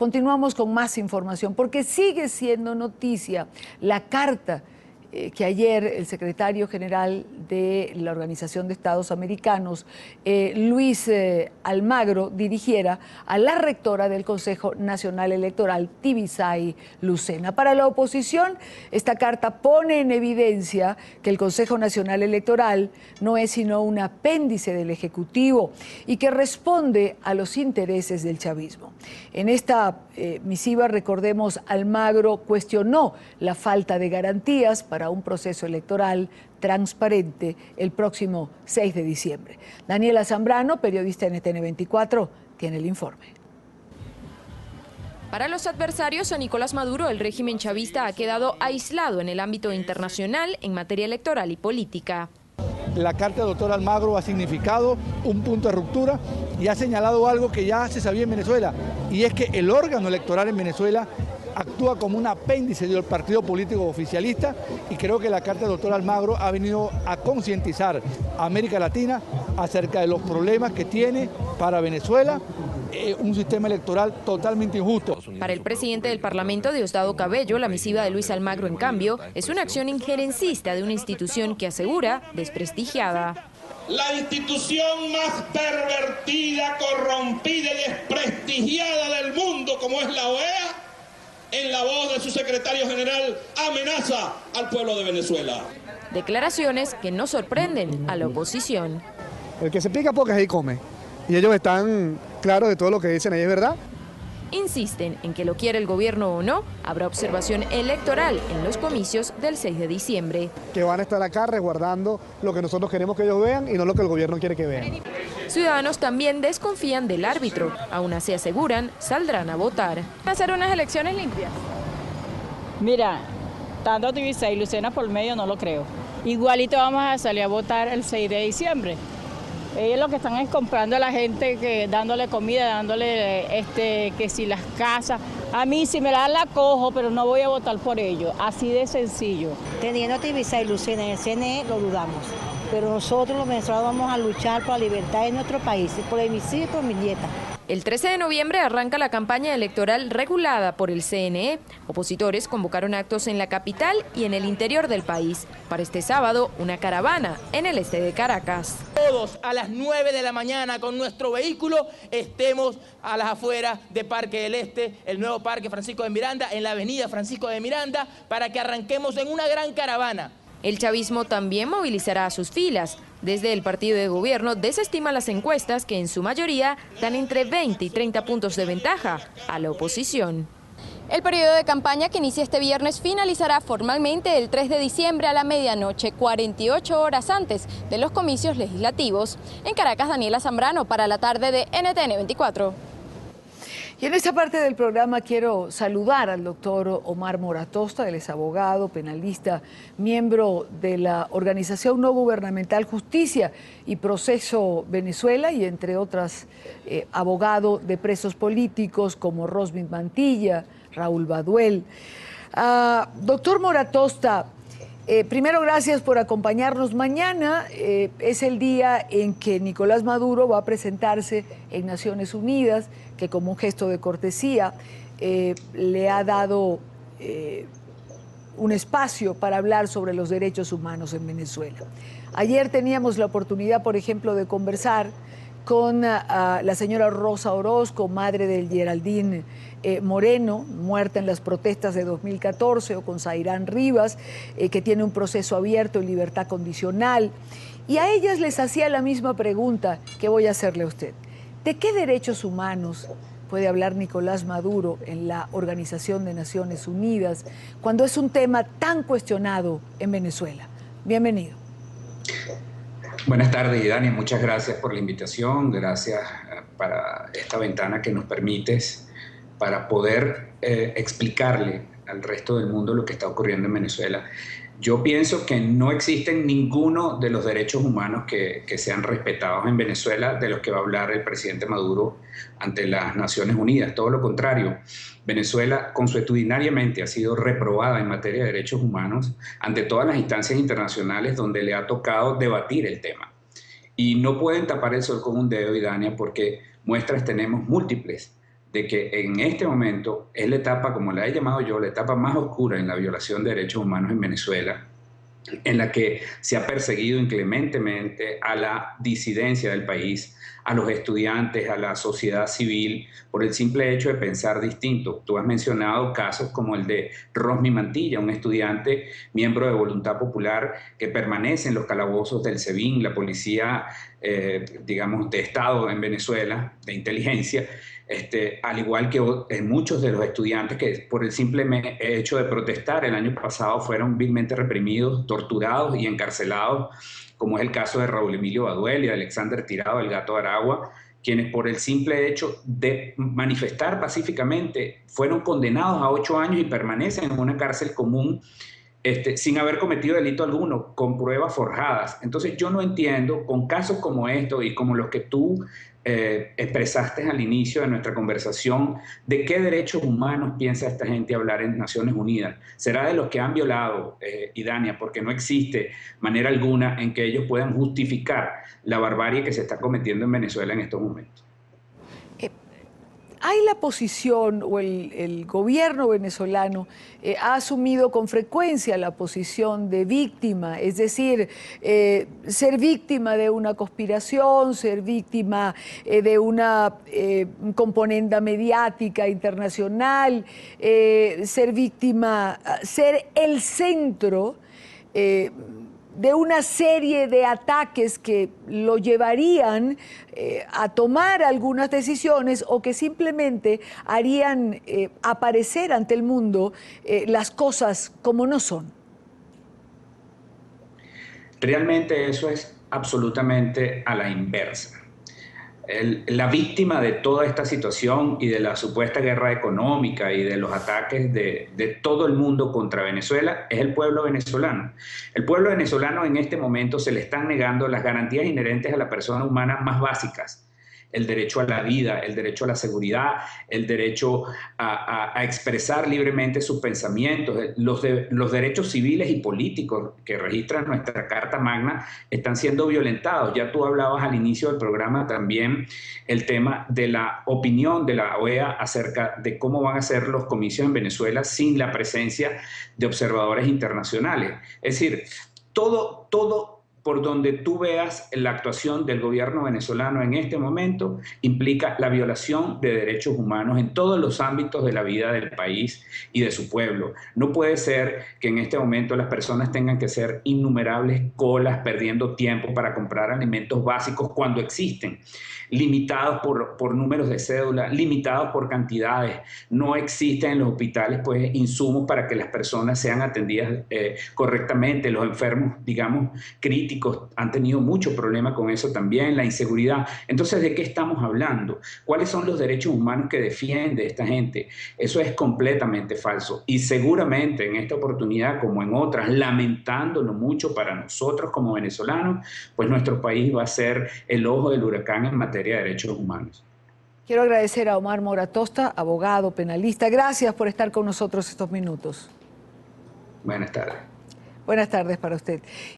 Continuamos con más información, porque sigue siendo noticia la carta que ayer el secretario general de la Organización de Estados Americanos, Luis Almagro, dirigiera a la rectora del Consejo Nacional Electoral, Tibisay Lucena. Para la oposición, esta carta pone en evidencia que el Consejo Nacional Electoral no es sino un apéndice del Ejecutivo y que responde a los intereses del chavismo. En esta misiva, recordemos, Almagro cuestionó la falta de garantías para un proceso electoral transparente el próximo 6 de diciembre. Daniela Zambrano, periodista en NTN 24, tiene el informe. Para los adversarios a Nicolás Maduro, el régimen chavista ha quedado aislado en el ámbito internacional en materia electoral y política. La carta del doctor Almagro ha significado un punto de ruptura y ha señalado algo que ya se sabía en Venezuela, y es que el órgano electoral en Venezuela actúa como un apéndice del partido político oficialista, y creo que la carta del doctor Almagro ha venido a concientizar a América Latina acerca de los problemas que tiene para Venezuela un sistema electoral totalmente injusto. Para el presidente del Parlamento, Diosdado Cabello, la misiva de Luis Almagro, en cambio, es una acción injerencista de una institución que asegura desprestigiada. La institución más pervertida, corrompida y desprestigiada del mundo, como es la OEA, en la voz de su secretario general, amenaza al pueblo de Venezuela. Declaraciones que no sorprenden a la oposición. El que se pica pocas ahí come. Y ellos están claros de todo lo que dicen ahí, es verdad. Insisten en que lo quiere el gobierno o no, habrá observación electoral en los comicios del 6 de diciembre. Que van a estar acá resguardando lo que nosotros queremos que ellos vean y no lo que el gobierno quiere que vean. Ciudadanos también desconfían del árbitro, aún así aseguran saldrán a votar. ¿Van a ser unas elecciones limpias? Mira, tanto Tibisay y Lucena por medio no lo creo. Igualito vamos a salir a votar el 6 de diciembre. Ellos lo que están es comprando a la gente, dándole comida, dándole que si las casas. A mí si me la dan la cojo, pero no voy a votar por ellos, así de sencillo. Teniendo a Tibisay y Lucena en el CNE lo dudamos, pero nosotros los venezolanos vamos a luchar por la libertad de nuestro país, por mis hijos y por mis nietas. El 13 de noviembre arranca la campaña electoral regulada por el CNE. Opositores convocaron actos en la capital y en el interior del país. Para este sábado, una caravana en el este de Caracas. Todos a las 9 de la mañana con nuestro vehículo estemos a las afueras de Parque del Este, el nuevo Parque Francisco de Miranda, en la avenida Francisco de Miranda, para que arranquemos en una gran caravana. El chavismo también movilizará a sus filas. Desde el partido de gobierno desestima las encuestas que en su mayoría dan entre 20 y 30 puntos de ventaja a la oposición. El periodo de campaña que inicia este viernes finalizará formalmente el 3 de diciembre a la medianoche, 48 horas antes de los comicios legislativos. En Caracas, Daniela Zambrano para la tarde de NTN 24. Y en esta parte del programa quiero saludar al doctor Omar Moratosta. Él es abogado, penalista, miembro de la organización no gubernamental Justicia y Proceso Venezuela, y entre otras abogado de presos políticos como Rosmin Mantilla, Raúl Baduel. Doctor Moratosta, primero gracias por acompañarnos. Mañana es el día en que Nicolás Maduro va a presentarse en Naciones Unidas, que como un gesto de cortesía le ha dado un espacio para hablar sobre los derechos humanos en Venezuela. Ayer teníamos la oportunidad, por ejemplo, de conversar con la señora Rosa Orozco, madre del Geraldine Moreno, muerta en las protestas de 2014, o con Zairán Rivas, que tiene un proceso abierto en libertad condicional. Y a ellas les hacía la misma pregunta que voy a hacerle a usted. ¿De qué derechos humanos puede hablar Nicolás Maduro en la Organización de Naciones Unidas cuando es un tema tan cuestionado en Venezuela? Bienvenido. Buenas tardes, Dani. Muchas gracias por la invitación. Gracias para esta ventana que nos permites para poder explicarle al resto del mundo lo que está ocurriendo en Venezuela. Yo pienso que no existen ninguno de los derechos humanos que sean respetados en Venezuela de los que va a hablar el presidente Maduro ante las Naciones Unidas. Todo lo contrario, Venezuela consuetudinariamente ha sido reprobada en materia de derechos humanos ante todas las instancias internacionales donde le ha tocado debatir el tema. Y no pueden tapar el sol con un dedo, Idania, porque muestras tenemos múltiples de que en este momento es la etapa, como la he llamado yo, la etapa más oscura en la violación de derechos humanos en Venezuela, en la que se ha perseguido inclementemente a la disidencia del país, a los estudiantes, a la sociedad civil, por el simple hecho de pensar distinto. Tú has mencionado casos como el de Rosmi Mantilla, un estudiante miembro de Voluntad Popular que permanece en los calabozos del SEBIN, la policía, digamos, de Estado en Venezuela, de inteligencia, al igual que muchos de los estudiantes que por el simple hecho de protestar el año pasado fueron vilmente reprimidos, torturados y encarcelados, como es el caso de Raúl Emilio Baduel y de Alexander Tirado, el Gato Aragua, quienes por el simple hecho de manifestar pacíficamente fueron condenados a 8 años y permanecen en una cárcel común sin haber cometido delito alguno, con pruebas forjadas. Entonces yo no entiendo, con casos como estos y como los que tú expresaste al inicio de nuestra conversación, de qué derechos humanos piensa esta gente hablar en Naciones Unidas. ¿Será de los que han violado, Idania? Porque no existe manera alguna en que ellos puedan justificar la barbarie que se está cometiendo en Venezuela en estos momentos. ¿Hay la posición o el gobierno venezolano ha asumido con frecuencia la posición de víctima? Es decir, ser víctima de una conspiración, ser víctima de una componenda mediática internacional, ser víctima, ser el centro de una serie de ataques que lo llevarían a tomar algunas decisiones o que simplemente harían aparecer ante el mundo las cosas como no son. Realmente eso es absolutamente a la inversa. La víctima de toda esta situación y de la supuesta guerra económica y de los ataques de todo el mundo contra Venezuela es el pueblo venezolano. El pueblo venezolano en este momento se le están negando las garantías inherentes a la persona humana más básicas. El derecho a la vida, el derecho a la seguridad, el derecho a expresar libremente sus pensamientos, los derechos civiles y políticos que registra nuestra Carta Magna están siendo violentados. Ya tú hablabas al inicio del programa también el tema de la opinión de la OEA acerca de cómo van a ser los comicios en Venezuela sin la presencia de observadores internacionales. Es decir, todo por donde tú veas la actuación del gobierno venezolano en este momento, implica la violación de derechos humanos en todos los ámbitos de la vida del país y de su pueblo. No puede ser que en este momento las personas tengan que hacer innumerables colas perdiendo tiempo para comprar alimentos básicos cuando existen, limitados por números de cédula, limitados por cantidades. No existen en los hospitales pues insumos para que las personas sean atendidas correctamente. Los enfermos, digamos, críticos han tenido mucho problema con eso también, la inseguridad. Entonces, ¿de qué estamos hablando? ¿Cuáles son los derechos humanos que defiende esta gente? Eso es completamente falso. Y seguramente en esta oportunidad, como en otras, lamentándolo mucho para nosotros como venezolanos, pues nuestro país va a ser el ojo del huracán en materia de derechos humanos. Quiero agradecer a Omar Mora Atosta, abogado, penalista. Gracias por estar con nosotros estos minutos. Buenas tardes. Buenas tardes para usted.